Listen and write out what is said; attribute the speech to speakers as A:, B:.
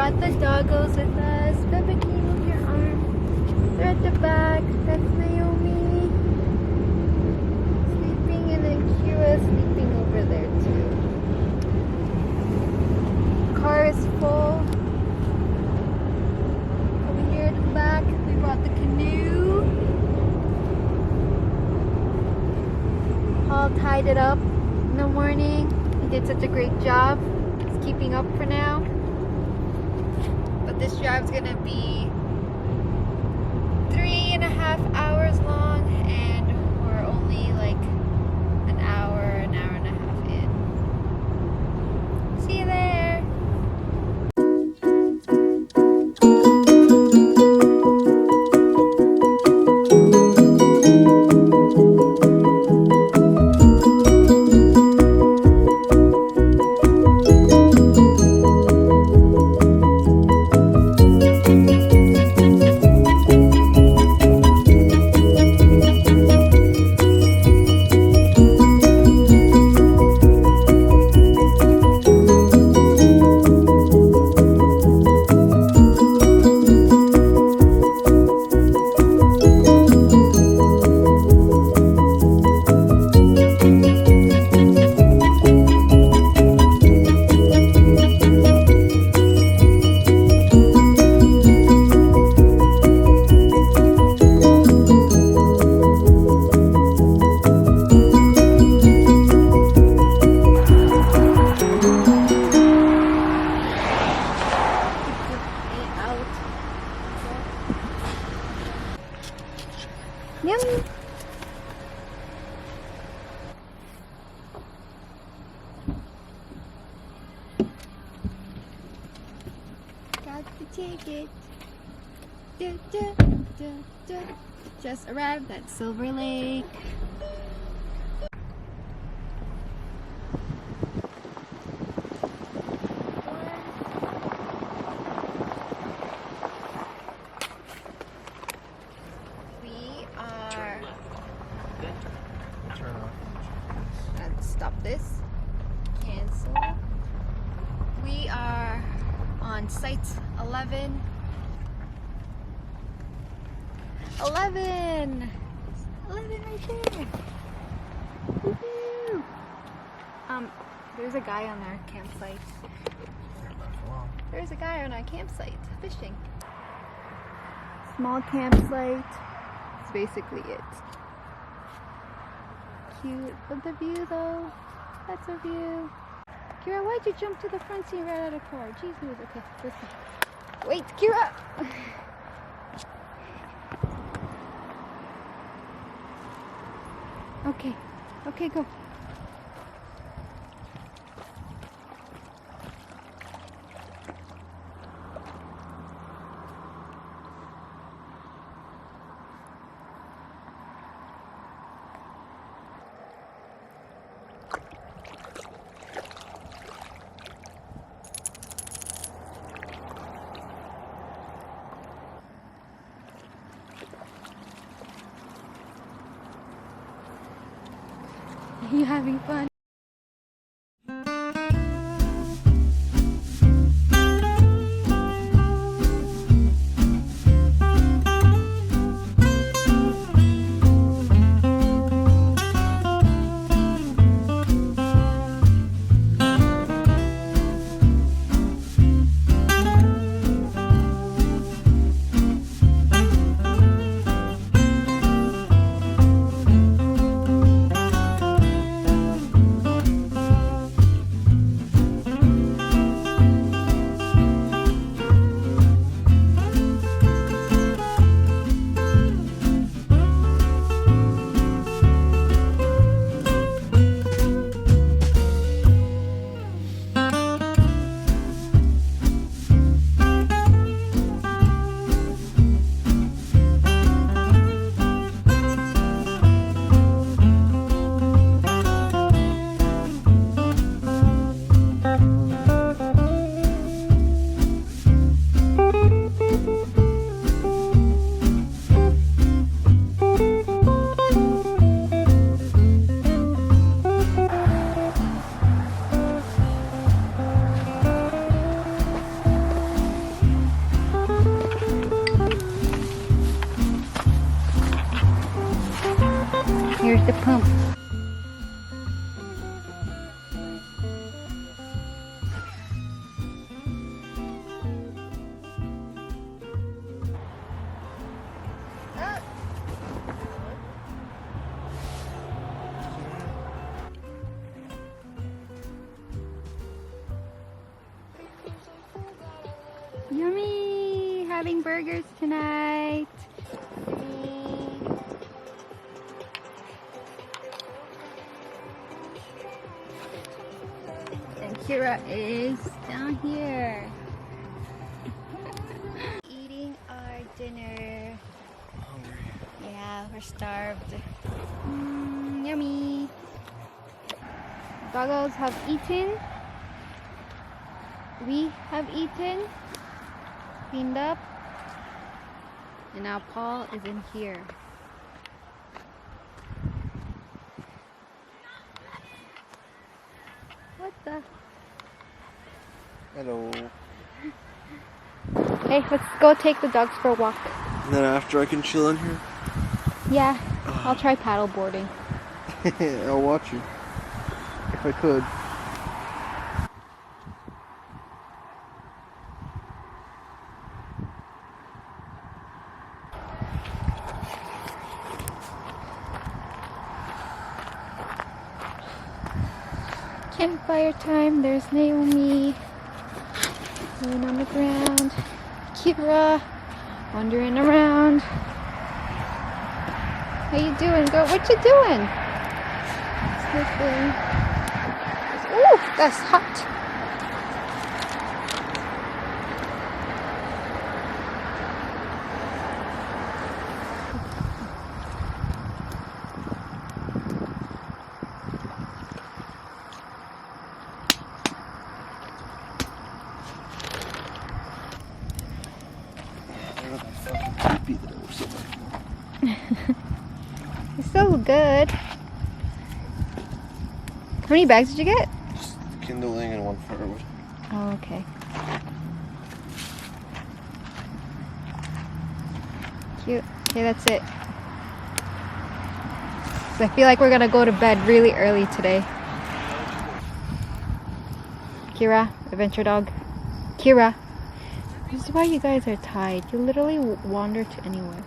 A: brought the doggos with us. Beba, can you move your arm? They're at the back. That's Naomi sleeping, and then Kira sleeping over there too. Car is full. Over here at the back, we brought the canoe. Paul tied it up in the morning. He did such a great job. He's keeping up for now. But this drive's gonna be 3.5 hours long, and we're only like an hour and a half in. See you there. Yum. Got the ticket. Just arrived at Silver Lake. Stop this. Cancel. We are on site 11. 11 right there. Woohoo! There's a guy on our campsite. There's a guy on our campsite fishing. Small campsite. That's basically it. Cute, but the view though, that's a view. Kira, why'd you jump to the front seat right out of the car? Jeez, okay, this way. Wait, Kira! Okay, go. Are you having fun? Here's the pump. Yummy! Having burgers tonight. And Kira is down here. Eating our dinner.
B: Hungry.
A: Yeah, we're starved. Yummy. Goggles have eaten. We have eaten. Cleaned up, and now Paul is in here. What the?
B: Hello.
A: Hey, let's go take the dogs for a walk.
B: And then after I can chill in here?
A: Yeah, I'll try paddle boarding.
B: I'll watch you. If I could.
A: Campfire time. There's Naomi laying on the ground. Kira wandering around. How you doing, girl? What you doing? Sleeping. Ooh, that's hot. It's so good. How many bags did you get?
B: Just kindling and one firewood.
A: Oh, okay. Cute. Okay, that's it. So I feel like we're gonna go to bed really early today. Kira, adventure dog. Kira. This is why you guys are tied. You literally wander to anywhere.